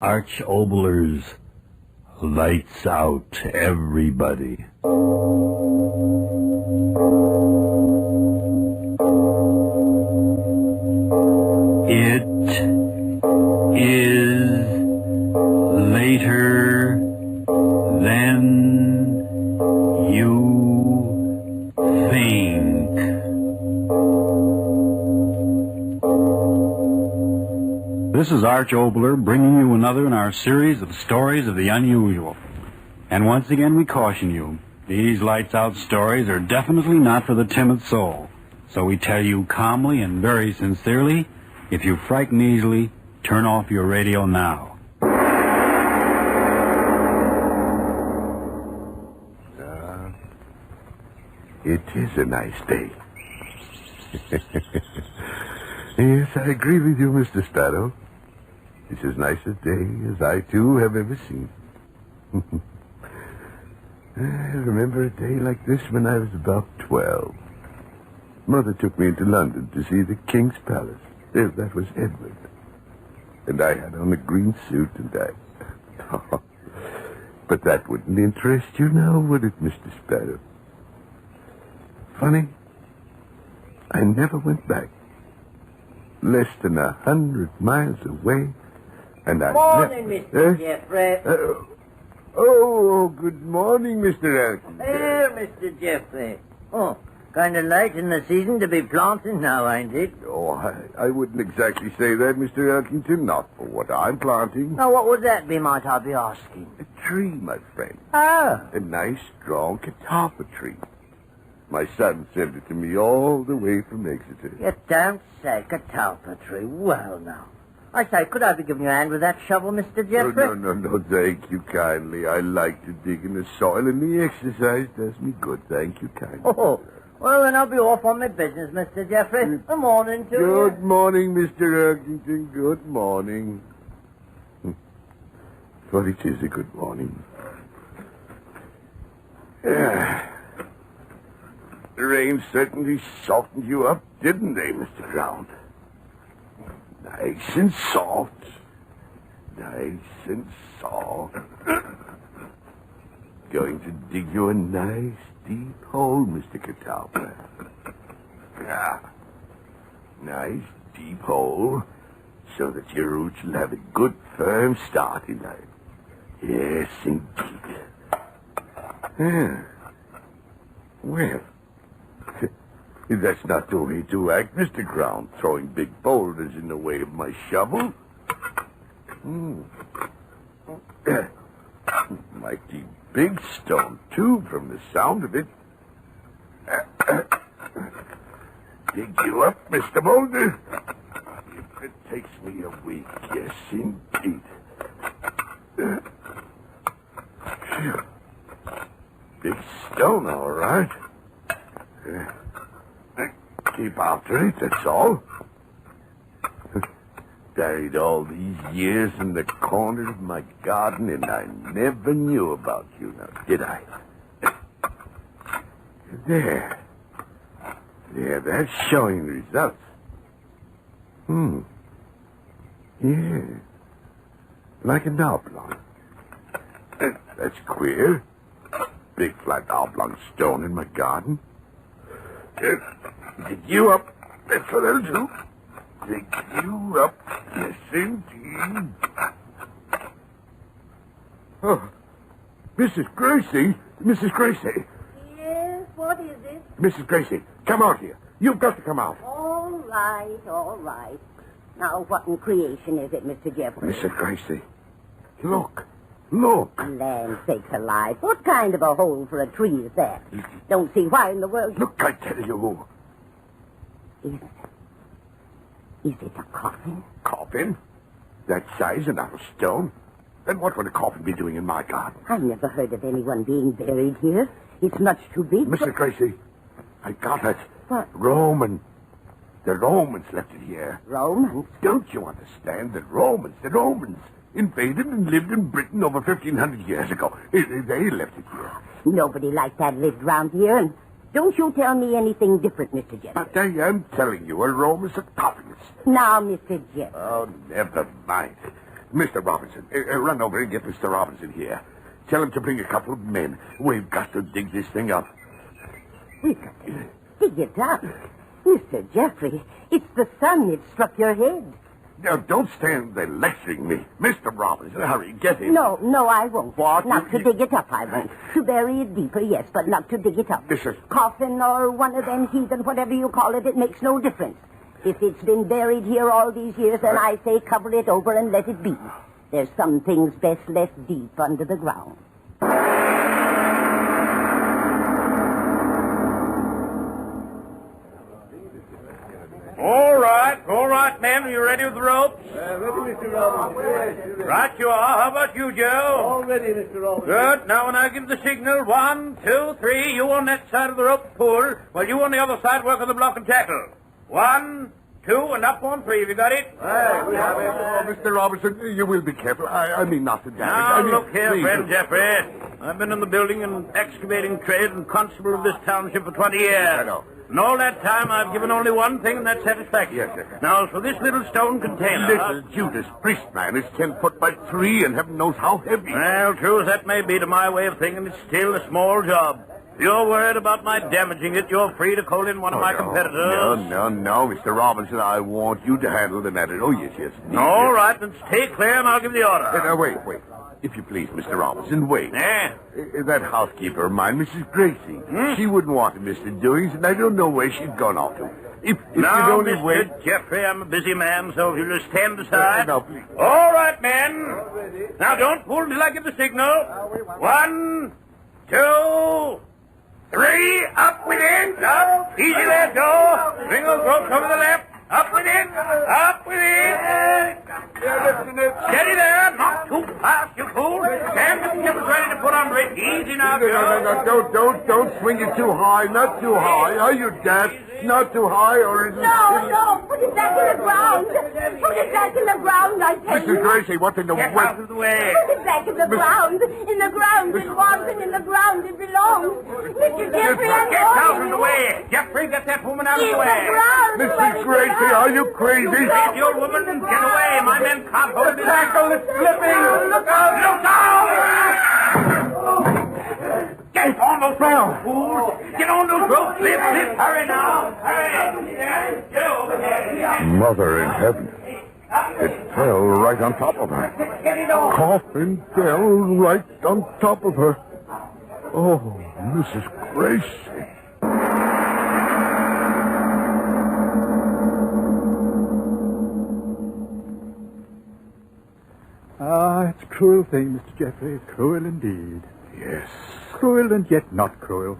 Arch Oboler's Lights Out, everybody. It is later than you think. This is Arch Oboler bringing you another in our series of stories of the unusual. And once again we caution you, these lights out stories are definitely not for the timid soul. So we tell you calmly and very sincerely, if you frighten easily, turn off your radio now. It is a nice day. Yes, I agree with you, Mr. Sparrow. It's as nice a day as I, too, have ever seen. I remember a day like this when I was about 12. Mother took me into London to see the King's Palace. That was Edward. And I had on a green suit and I... But that wouldn't interest you now, would it, Mr. Sparrow? Funny, I never went back. Less than 100 miles away, and I... Morning, Mr. Jeffrey. Good morning, Mr. Elkington. Here, Mr. Jeffrey. Oh, kind of late in the season to be planting now, ain't it? Oh, I wouldn't exactly say that, Mr. Elkington. Not for what I'm planting. Now, what would that be, might I be asking? A tree, my friend. Oh. A nice, strong catalpa tree. My son sent it to me all the way from Exeter. You don't say catalpa tree. Well, now. I say, could I be giving you a hand with that shovel, Mr. Jeffrey? No, thank you kindly. I like to dig in the soil, and the exercise does me good. Thank you kindly. Oh, well, then I'll be off on my business, Mr. Jeffrey. Good morning to you. Good morning, Mr. Elkington. Good morning. But it is a good morning. Yeah. The rain certainly softened you up, didn't they, Mr. Ground? Nice and soft. Nice and soft. Going to dig you a nice, deep hole, Mr. Catalpa. Yeah. Nice, deep hole, so that your roots will have a good, firm start in life. Yes, indeed. Yeah. Well... That's not the way to act, Mr. Ground, throwing big boulders in the way of my shovel. Mighty big stone, too, from the sound of it. Dig you up, Mr. Boulder. If it takes me a week, yes, indeed. Big stone, all right. Keep after it, that's all. Buried all these years in the corner of my garden, and I never knew about you now, did I? There, that's showing results. Yeah, like an oblong. That's queer. Big flat oblong stone in my garden. Dig you up. That's what I'll do. Dig you up. Yes, indeed. Oh, Mrs. Gracie. Mrs. Gracie. Yes, what is it? Mrs. Gracie, come out here. You've got to come out. All right. Now, what in creation is it, Mr. Jeffrey? Mrs. Gracie, look. Land sakes alive. What kind of a hole for a tree is that? Don't see why in the world... Look, I tell you. Is it a coffin? Coffin? That size and out of stone? Then what would a coffin be doing in my garden? I've never heard of anyone being buried here. It's much too big. Mrs. Gracie, I got it. What? Roman. The Romans left it here. Romans? Don't you understand? The Romans invaded and lived in Britain over 1,500 years ago. They left it here. Nobody like that lived round here, and don't you tell me anything different, Mr. Jeffrey. But I am telling you, a Roman sarcophagus. Now, Mr. Jeffrey. Oh, never mind. Mr. Robinson, run over and get Mr. Robinson here. Tell him to bring a couple of men. We've got to dig this thing up. We've got to dig it up. Mr. Jeffrey, it's the sun that struck your head. Now, don't stand there lecturing me. Mr. Robinson, hurry, get him. No, I won't. What? Not to dig it up, I won't. To bury it deeper, yes, but not to dig it up. This is... Coffin or one of them heathen, whatever you call it, it makes no difference. If it's been buried here all these years, then I say cover it over and let it be. There's some things best left deep under the ground. All right, men. Are you ready with the ropes? Ready, Mr. Robinson. Right you are. How about you, Joe? All ready, Mr. Robinson. Good. Now, when I give the signal, 1, 2, 3, you on that side of the rope pull, while you on the other side work on the block and tackle. 1, 2, and up on 3. Have you got it? Hey, we have it. Oh, Mr. Robinson, you will be careful. I mean not to damage. Now, look here, please. friend Jeffrey. I've been in the building and excavating trade and constable of this township for 20 years. I know. And all that time, I've given only one thing, and that's satisfaction. Yes, sir. Now, for this little stone container... Little Judas Priest, man, is 10 foot by 3, and heaven knows how heavy. Well, true as that may be to my way of thinking, it's still a small job. If you're worried about my damaging it, you're free to call in one of my competitors. No, Mr. Robinson. I want you to handle the matter. Oh, yes. All right, then stay clear, and I'll give the order. Wait. If you please, Mr. Robinson, wait. Yeah? That housekeeper of mine, Mrs. Gracie, she wouldn't want to miss the doings, and I don't know where she'd gone off to. If now, you'd only Mr. wait... Jeffrey, I'm a busy man, so if you'll just stand aside. No, please. All right, men. Now, don't pull till I give the signal. 1, 2, 3, up with it. Up. Easy there, Joe. Bring those ropes over the left. Up with it. Up with it. Steady there. Not too fast, you fool. Stand up and get ready to put on it. Easy now, Joe. No, don't swing it too high. Not too high. Are you deaf? Not too high, or is it... No, put it back in the ground. Put it back in the ground, I tell you. Mrs. Gracie, what in the... Get out of the way. Put it back in the ground. In the ground it was, and in the ground it belongs. Mr. Jeffrey, I'm Get out warning of the you. way. Jeffrey, get that woman out of In the the way. ground. Mrs. Gracie, are you crazy? Get the old woman and get away. My men can't hold it. Tackle is slipping. Look out. Look out. Get on those ropes, fools. Get on those ropes. Lift. Hurry now. Hurry. Get over here. Mother in heaven. It fell right on top of her. Coffin fell right on top of her. Oh, Mrs. Gracie. It's a cruel thing, Mr. Jeffrey. Cruel indeed. Yes. Cruel and yet not cruel.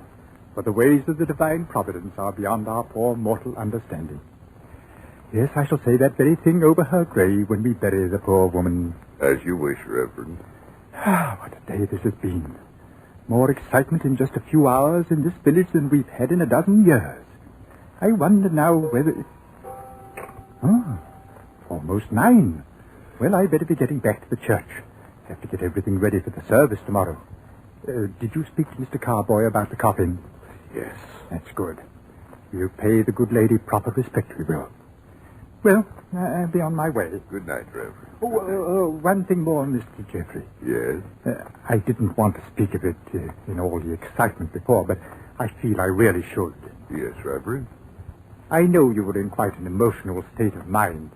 For the ways of the divine providence are beyond our poor mortal understanding. Yes, I shall say that very thing over her grave when we bury the poor woman. As you wish, Reverend. What a day this has been. More excitement in just a few hours in this village than we've had in a dozen years. I wonder now whether... Almost 9. Well, I better be getting back to the church. Have to get everything ready for the service tomorrow. Did you speak to Mr. Carboy about the coffin? Yes. That's good. We'll pay the good lady proper respect, we will. Well, I'll be on my way. Good night, Reverend. One thing more, Mr. Jeffrey. Yes? I didn't want to speak of it in all the excitement before, but I feel I really should. Yes, Reverend. I know you were in quite an emotional state of mind,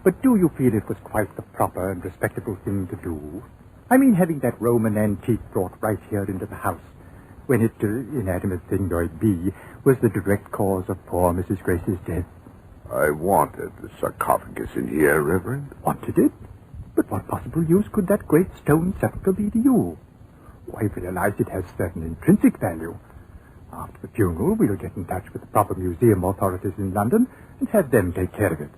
but do you feel it was quite the proper and respectable thing to do? I mean, having that Roman antique brought right here into the house, when it, inanimate thing though it be, was the direct cause of poor Mrs. Gracie's death. I wanted the sarcophagus in here, Reverend. Wanted it? But what possible use could that great stone sepulchre be to you? Oh, I realize it has certain intrinsic value. After the funeral, we'll get in touch with the proper museum authorities in London and have them take care of it.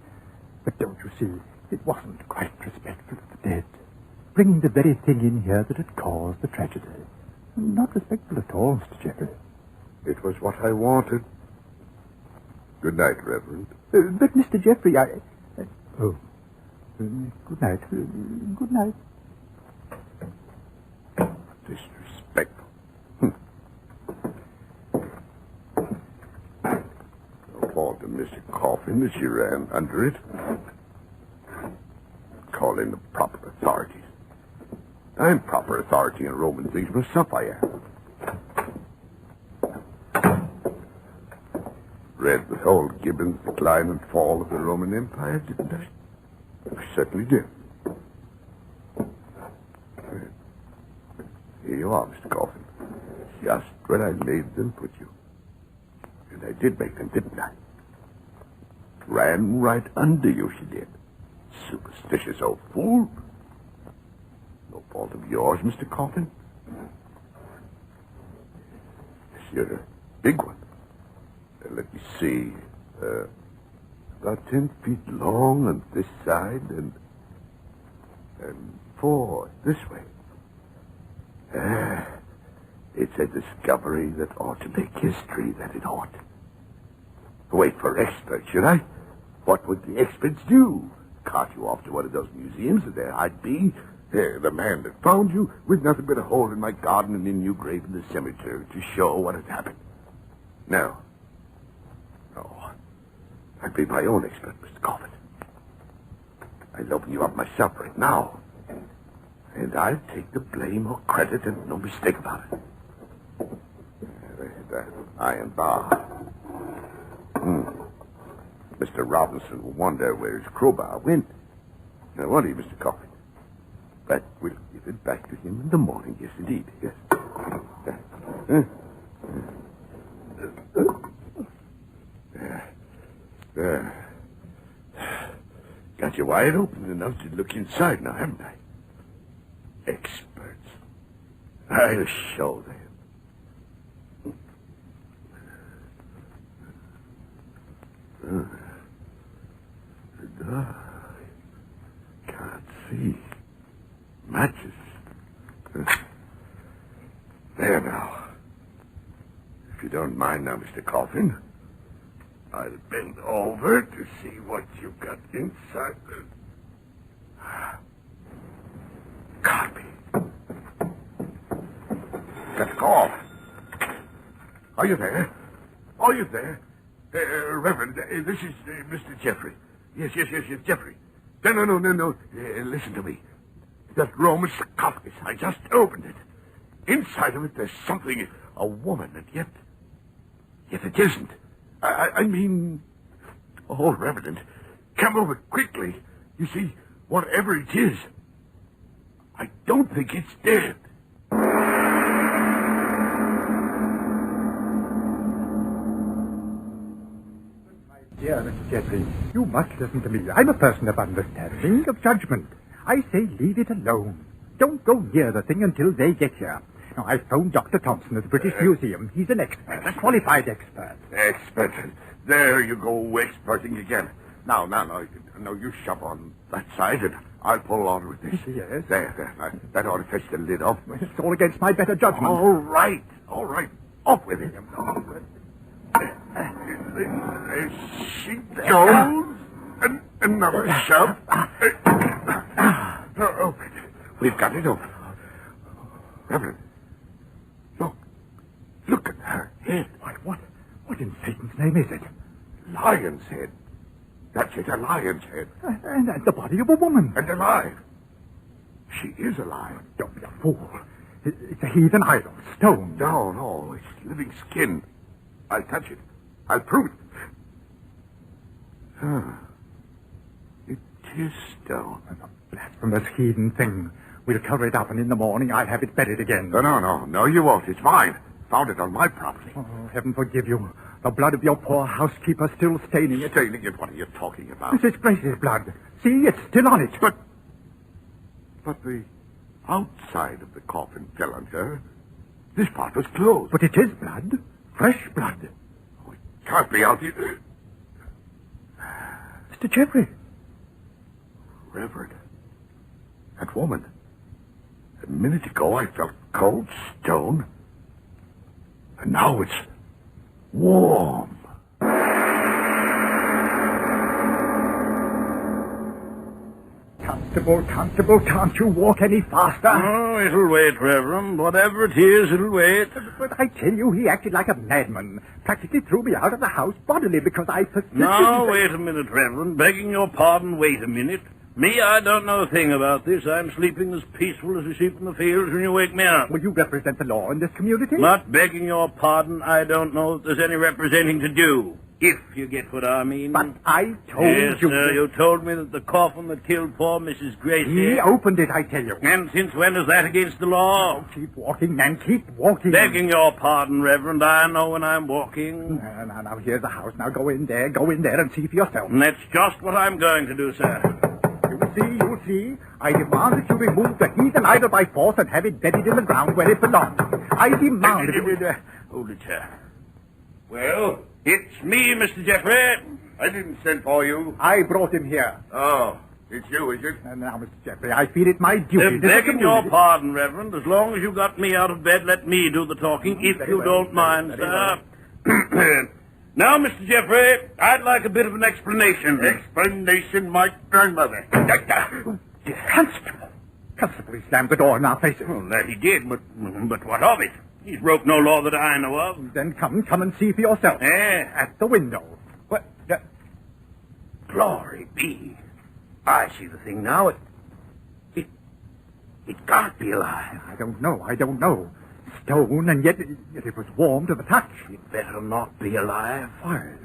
But don't you see, it wasn't quite respectful of the dead. Bringing the very thing in here that had caused the tragedy. Not respectful at all, Mr. Jeffrey. It was what I wanted. Good night, Reverend. But, Mr. Jeffrey, good night. Good night. Disrespectful. No fault in Mr. Coffin that she ran under it. call in the proper authorities. I'm proper authority in Roman things myself, I am. Read with old Gibbon's Decline and Fall of the Roman Empire, didn't I? I certainly did. Here you are, Mr. Coffin. Just where I made them put you. And I did make them, didn't I? Ran right under you, she did. Superstitious old fool. No fault of yours, Mr. Coffin. Yes, you're a big one. Let me see. About 10 feet long on this side and 4 this way. It's a discovery that ought to make history, that it ought. Wait for experts, should I? What would the experts do? Cart you off to one of those museums, and there I'd be, the man that found you, with nothing but a hole in my garden and a new grave in the cemetery to show what had happened. No. I'd be my own expert, Mr. Coffin. I'll open you up myself right now. And I'll take the blame or credit and no mistake about it. That iron bar. Mr. Robinson will wonder where his crowbar went. Now, won't he, Mr. Coffin? But we'll give it back to him in the morning. Yes, indeed. Yes. Got you wide open enough to look inside now, haven't I? Experts. I'll show them. The dark. Can't see. Matches. There now. If you don't mind now, Mr. Coffin, I'll bend over to see what you've got inside. Copy. Got a call. Are you there? Are you there? Reverend, this is Mr. Jeffrey. Yes, Jeffrey. No. Listen to me. That Roman sarcophagus, I just opened it. Inside of it, there's something, a woman, and yet it isn't. I mean, oh, Reverend, come over quickly. You see, whatever it is, I don't think it's dead. Dear Mr. Jeffrey, you must listen to me. I'm a person of understanding, of judgment. I say leave it alone. Don't go near the thing until they get here. Now, I phoned Dr. Thompson at the British Museum. He's an expert, a qualified expert. Expert. There you go, experting again. Now, you shove on that side, and I'll pull on with this. Yes. There. That ought to fetch the lid off. It's all against my better judgment. All right. Off with it. She goes. Another shove. Open. We've got it open. Reverend, look at her head. What in Satan's name is it? Lion's head. That's it, a lion's head. And the body of a woman. And alive. She is alive. Don't be a fool. It's a heathen idol, stone. No, it's living skin. I'll touch it. I'll prove it. It is stone. A blasphemous heathen thing. We'll cover it up, and in the morning I'll have it buried again. No, you won't. It's mine. Found it on my property. Oh, heaven forgive you. The blood of your poor housekeeper still staining it. Staining it? What are you talking about? Mrs. Grace's blood. See, it's still on it. But the outside of the coffin fell on her. This part was closed. But it is blood. Fresh blood. Oh, it can't be out here. Mr. Jeffrey. Reverend. That woman. A minute ago I felt cold stone. And now it's warm. Constable, can't you walk any faster? Oh, it'll wait, Reverend. Whatever it is, it'll wait. But I tell you, he acted like a madman. Practically threw me out of the house bodily because I persisted. Now, wait a minute, Reverend. Begging your pardon, wait a minute. Me, I don't know a thing about this. I'm sleeping as peaceful as a sheep in the fields when you wake me up. Will you represent the law in this community? Not begging your pardon, I don't know that there's any representing to do. If you get what I mean. But I told Yes, you... sir, you told me that the coffin that killed poor Mrs. Gracie... He opened it, I tell you. And since when is that against the law? Oh, keep walking, man, keep walking. Begging your pardon, Reverend, I know when I'm walking. Now, here's the house. Now, go in there and see for yourself. And that's just what I'm going to do, sir. You see. I demand that you remove the heathen idol by force and have it buried in the ground where it belongs. I demand it. Hold it, sir. Well, it's me, Mr. Jeffrey. I didn't send for you. I brought him here. Oh, it's you, is it? And now, Mr. Jeffrey, I feel it my duty. Begging your pardon, Reverend, as long as you got me out of bed, let me do the talking, if you don't mind, sir. Now, Mr. Jeffrey, I'd like a bit of an explanation. Explanation, my grandmother. Constable. Constable, he slammed the door in our faces. Well, that he did, but what of it? He's broke no law that I know of. Then come and see for yourself. At the window. What? Glory be. I see the thing now. It can't be alive. I don't know. Stone, and yet it was warm to the touch. It better not be alive.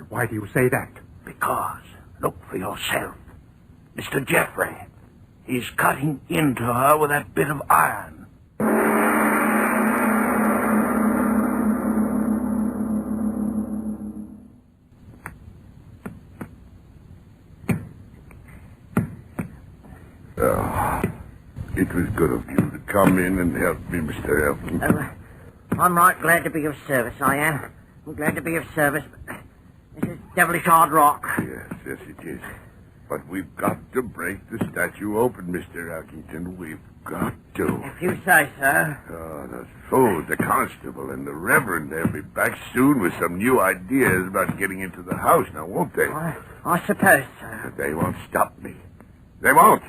Why do you say that? Because, look for yourself. Mr. Jeffrey, he's cutting into her with that bit of iron. It was good of you to come in and help me, Mr. Elton. I'm right glad to be of service, I am. I'm glad to be of service, but this is devilish hard rock. Yes, it is. But we've got to break the statue open, Mr. Elkington. We've got to. If you say so. Oh, the fool, the constable, and the reverend, they'll be back soon with some new ideas about getting into the house, now won't they? I suppose so. They won't stop me. They won't.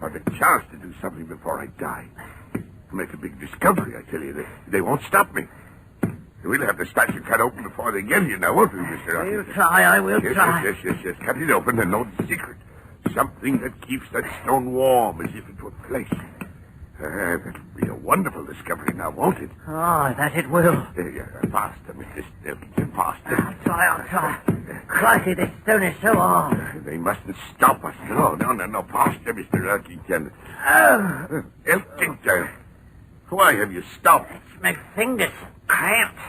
I've a chance to do something before I die. To make a big discovery, I tell you. They won't stop me. We'll have the statue cut open before they get here now, won't we, Mr. We'll Elkington? try, I will try. Yes. Cut it open and note the secret. Something that keeps that stone warm as if it were flesh. That'll be a wonderful discovery now, won't it? Oh, that it will. Faster, Mr. Elkington, faster. I'll try. Crikey, this stone is so hard. They mustn't stop us. No. Faster, Mr. Elkington. Oh. Elkington, why have you stopped? It's my fingers cramped.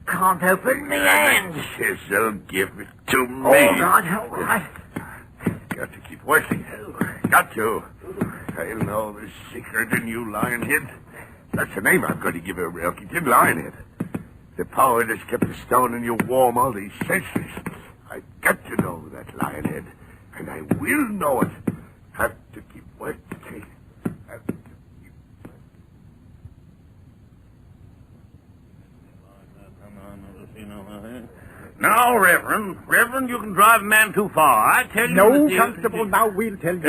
Can't open me hand. Chisel, give it to me. All right. Got to keep working. Got to. I'll know the secret in you, Lionhead. That's the name I'm going to give her, Elkington, Lionhead. The power that's kept the stone in you warm all these centuries. I've got to know that, Lionhead. And I will know it. Have to keep working. Have to keep working. Now, Reverend, you can drive a man too far. I tell you... No, Constable, now we'll tell you.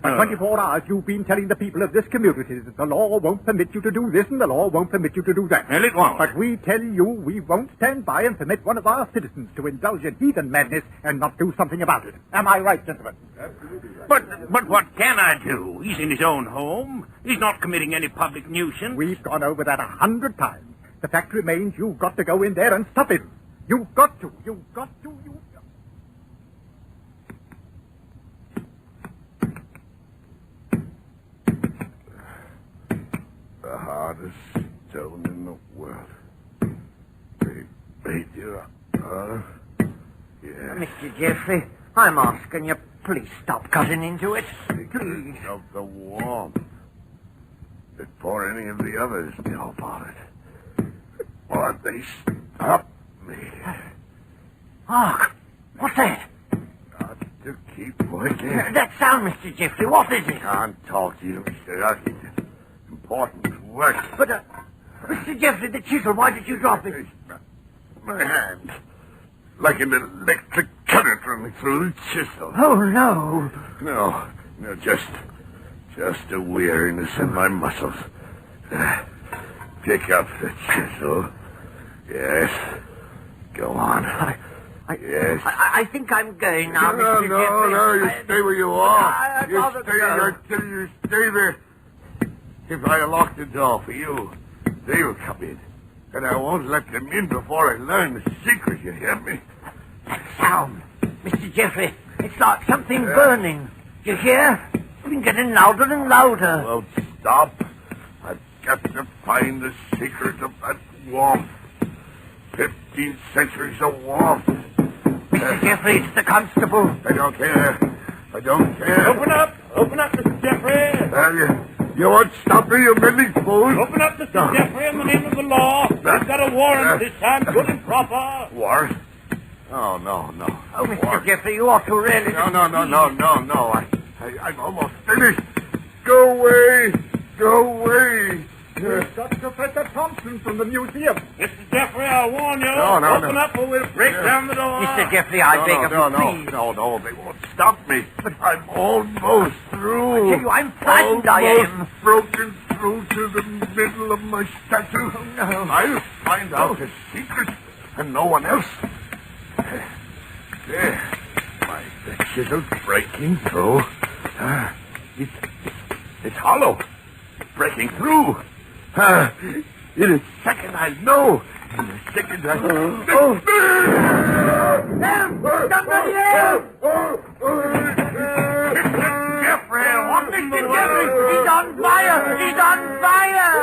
For 24 hours, you've been telling the people of this community that the law won't permit you to do this and the law won't permit you to do that. Well, it won't. But we tell you we won't stand by and permit one of our citizens to indulge in heathen madness and not do something about it. Am I right, gentlemen? But what can I do? He's in his own home. He's not committing any public nuisance. We've gone over that 100 times. The fact remains you've got to go in there and stop him. You've got to. The hardest stone in the world. They made you yes. Mr. Jeffrey, I'm asking you, please stop cutting into it. Please. Of the warmth. Before any of the others know about it. Or they stop me. Hark! What's that? Got to keep working. That sound, Mr. Jeffrey, what is it? Can't talk to you, Mr. Elkington. Important work. But, Mr. Jeffrey, the chisel, why did you drop it? My hand. Like an electric current running through the chisel. Oh, no. No, just a weariness in my muscles. Pick up the chisel. Yes. Go on. Yes. I think I'm going now, No, Mr. Jeffrey. no, you stay where you are. I'd You rather stay, go. I tell you, stay there. If I lock the door for you, they'll come in. And I won't let them in before I learn the secret, you hear me? That sound, Mr. Jeffrey, it's like something burning. Do you hear? It's been getting louder and louder. Well, stop. I've got to find the secret of that warmth. 15 centuries of warmth. Mr. Jeffrey, it's the constable. I don't care. I don't care. Open up, Mr. Jeffrey. You won't stop me, you meddling fool. Open up, Mr. Jeffrey, in the name of the law. We've got a warrant this time, good and proper. Warrant? Oh, no. Oh, Mr. Jeffrey, you ought to really... No. I'm almost finished. Go away. We've got Professor Thompson from the museum. Mr. Jeffrey, I warn you. No. Open up or we'll break down the door. Mr. Jeffrey, I beg of you, please. No, they won't stop me. I'm almost through. I tell you, I'm frightened, I am. Almost broken through to the middle of my statue. Oh, no. I'll find out the secret, and no one else. There. The chisel's breaking through. It's hollow. It's breaking through. In a second, I'll know. In a second, I'll... Somebody else! Mr. Jeffrey, what Mr. Jeffrey, he's on fire! He's on fire!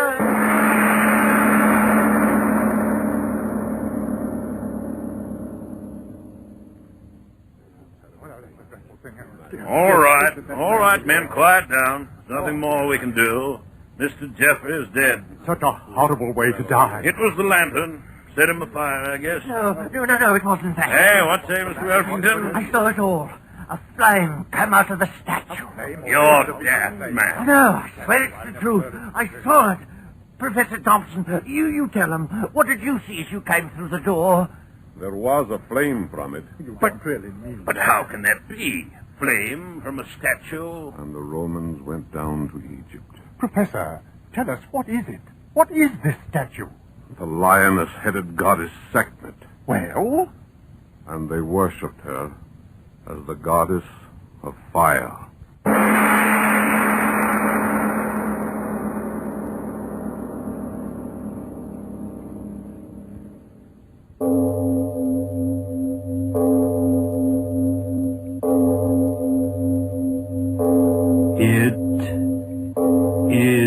All right, men, quiet down. There's nothing more we can do. Mr. Jeffrey is dead. Such a horrible way to die. It was the lantern. Set him afire, I guess. No, it wasn't that. Hey, what say, Mr. Elfington? I saw it all. A flame come out of the statue. You're daft, man. No, I swear it's the truth. I saw it. Professor Thompson, you tell him. What did you see as you came through the door? There was a flame from it, But how can that be? Flame from a statue? and the Romans went down to Egypt. Professor, tell us, what is it? What is this statue? The lioness-headed goddess Sekhmet, Well? and they worshipped her as the goddess of fire. It is